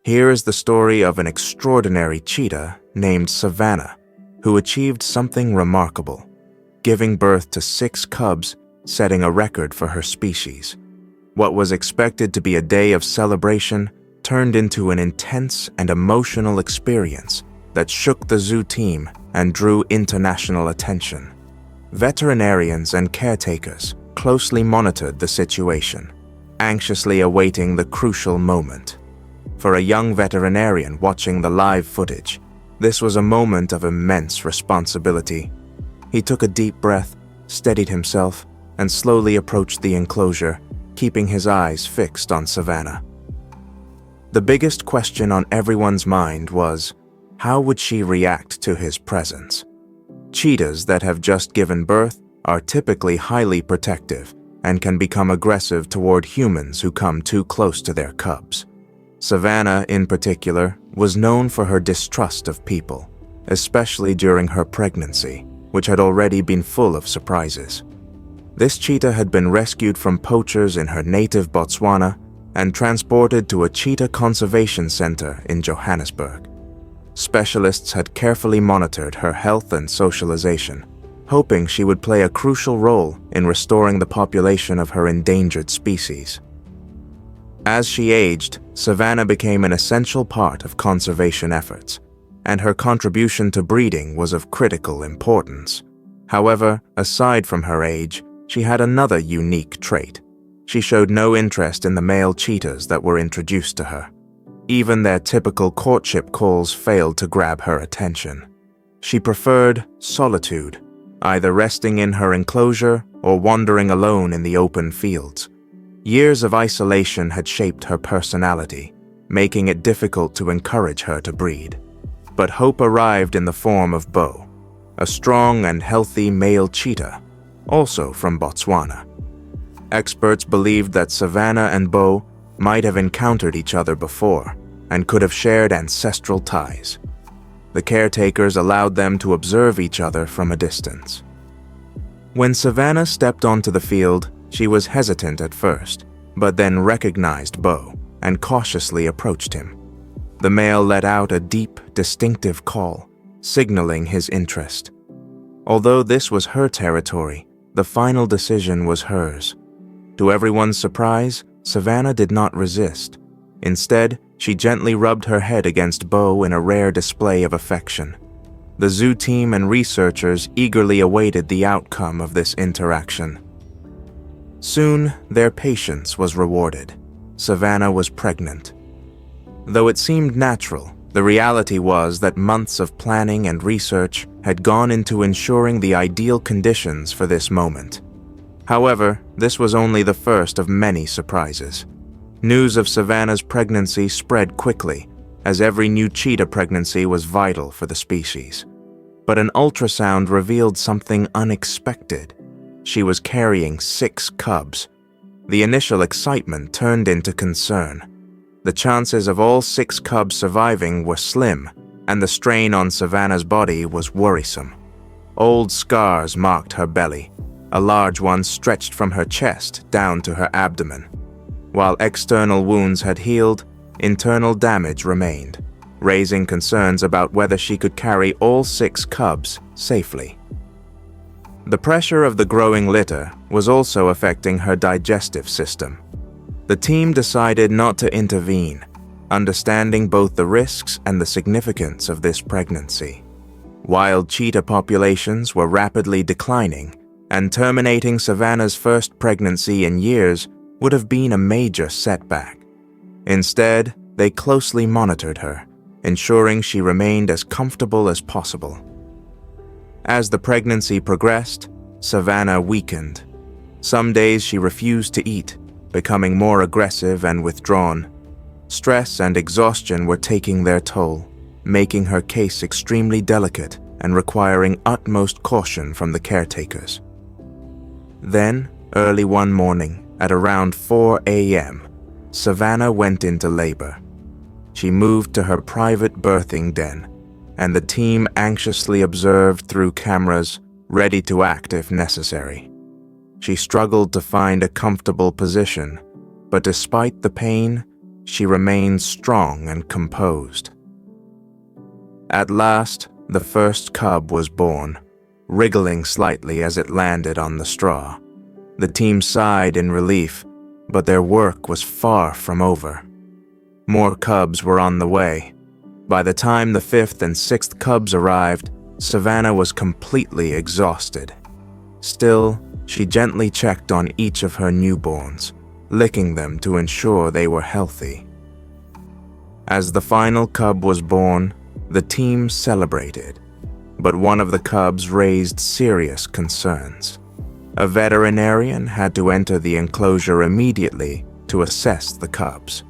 Here is the story of an extraordinary cheetah named Savannah, who achieved something remarkable, giving birth to 6 cubs, setting a record for her species. What was expected to be a day of celebration turned into an intense and emotional experience that shook the zoo team and drew international attention. Veterinarians and caretakers closely monitored the situation, anxiously awaiting the crucial moment. For a young veterinarian watching the live footage, this was a moment of immense responsibility. He took a deep breath, steadied himself, and slowly approached the enclosure, keeping his eyes fixed on Savannah. The biggest question on everyone's mind was, how would she react to his presence? Cheetahs that have just given birth are typically highly protective and can become aggressive toward humans who come too close to their cubs. Savannah, in particular, was known for her distrust of people, especially during her pregnancy, which had already been full of surprises. This cheetah had been rescued from poachers in her native Botswana and transported to a cheetah conservation center in Johannesburg. Specialists had carefully monitored her health and socialization, hoping she would play a crucial role in restoring the population of her endangered species. As she aged, Savannah became an essential part of conservation efforts, and her contribution to breeding was of critical importance. However, aside from her age, she had another unique trait. She showed no interest in the male cheetahs that were introduced to her. Even their typical courtship calls failed to grab her attention. She preferred solitude, either resting in her enclosure or wandering alone in the open fields. Years of isolation had shaped her personality, making it difficult to encourage her to breed. But hope arrived in the form of Bo, a strong and healthy male cheetah, also from Botswana. Experts believed that Savannah and Bo might have encountered each other before and could have shared ancestral ties. The caretakers allowed them to observe each other from a distance. When Savannah stepped onto the field, she was hesitant at first, but then recognized Bo and cautiously approached him. The male let out a deep, distinctive call, signaling his interest. Although this was her territory, the final decision was hers. To everyone's surprise, Savannah did not resist. Instead, she gently rubbed her head against Bo in a rare display of affection. The zoo team and researchers eagerly awaited the outcome of this interaction. Soon, their patience was rewarded. Savannah was pregnant. Though it seemed natural, the reality was that months of planning and research had gone into ensuring the ideal conditions for this moment. However, this was only the first of many surprises. News of Savannah's pregnancy spread quickly, as every new cheetah pregnancy was vital for the species. But an ultrasound revealed something unexpected. She was carrying 6 cubs. The initial excitement turned into concern. The chances of all 6 cubs surviving were slim, and the strain on Savannah's body was worrisome. Old scars marked her belly. A large one stretched from her chest down to her abdomen. While external wounds had healed, internal damage remained, raising concerns about whether she could carry all 6 cubs safely. The pressure of the growing litter was also affecting her digestive system. The team decided not to intervene, understanding both the risks and the significance of this pregnancy. Wild cheetah populations were rapidly declining, and terminating Savannah's first pregnancy in years would have been a major setback. Instead, they closely monitored her, ensuring she remained as comfortable as possible. As the pregnancy progressed, Savannah weakened. Some days she refused to eat, becoming more aggressive and withdrawn. Stress and exhaustion were taking their toll, making her case extremely delicate and requiring utmost caution from the caretakers. Then, early one morning, at around 4 a.m., Savannah went into labor. She moved to her private birthing den, and the team anxiously observed through cameras, ready to act if necessary. She struggled to find a comfortable position, but despite the pain, she remained strong and composed. At last, the first cub was born, wriggling slightly as it landed on the straw. The team sighed in relief, but their work was far from over. More cubs were on the way. By the time the fifth and sixth cubs arrived, Savannah was completely exhausted. Still, she gently checked on each of her newborns, licking them to ensure they were healthy. As the final cub was born, the team celebrated, but one of the cubs raised serious concerns. A veterinarian had to enter the enclosure immediately to assess the cubs.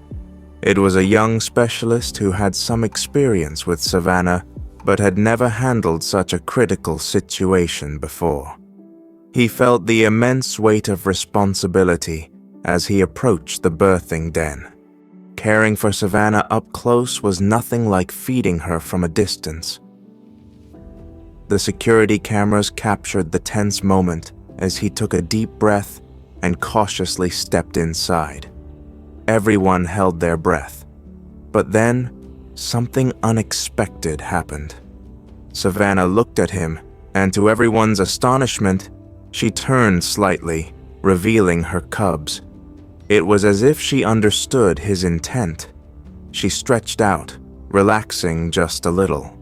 It was a young specialist who had some experience with Savannah, but had never handled such a critical situation before. He felt the immense weight of responsibility as he approached the birthing den. Caring for Savannah up close was nothing like feeding her from a distance. The security cameras captured the tense moment as he took a deep breath and cautiously stepped inside. Everyone held their breath. But then, something unexpected happened. Savannah looked at him, and to everyone's astonishment, she turned slightly, revealing her cubs. It was as if she understood his intent. She stretched out, relaxing just a little.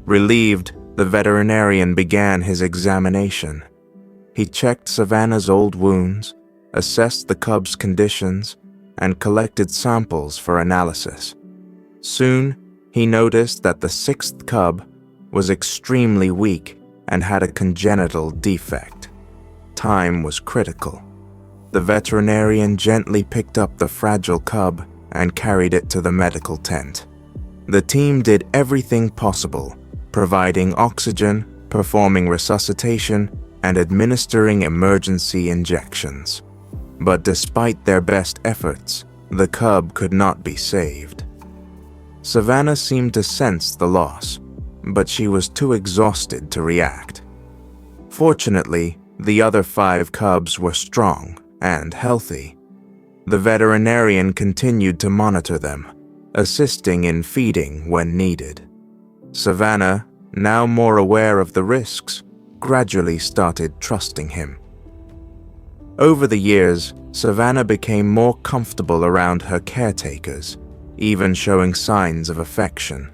Relieved, the veterinarian began his examination. He checked Savannah's old wounds, assessed the cub's conditions, and collected samples for analysis. Soon, he noticed that the sixth cub was extremely weak and had a congenital defect. Time was critical. The veterinarian gently picked up the fragile cub and carried it to the medical tent. The team did everything possible, providing oxygen, performing resuscitation, and administering emergency injections. But despite their best efforts, the cub could not be saved. Savannah seemed to sense the loss, but she was too exhausted to react. Fortunately, the other 5 cubs were strong and healthy. The veterinarian continued to monitor them, assisting in feeding when needed. Savannah, now more aware of the risks, gradually started trusting him. Over the years, Savannah became more comfortable around her caretakers, even showing signs of affection.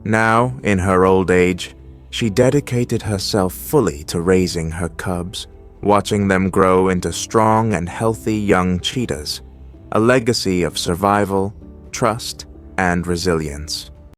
Now, in her old age, she dedicated herself fully to raising her cubs, watching them grow into strong and healthy young cheetahs, a legacy of survival, trust, and resilience.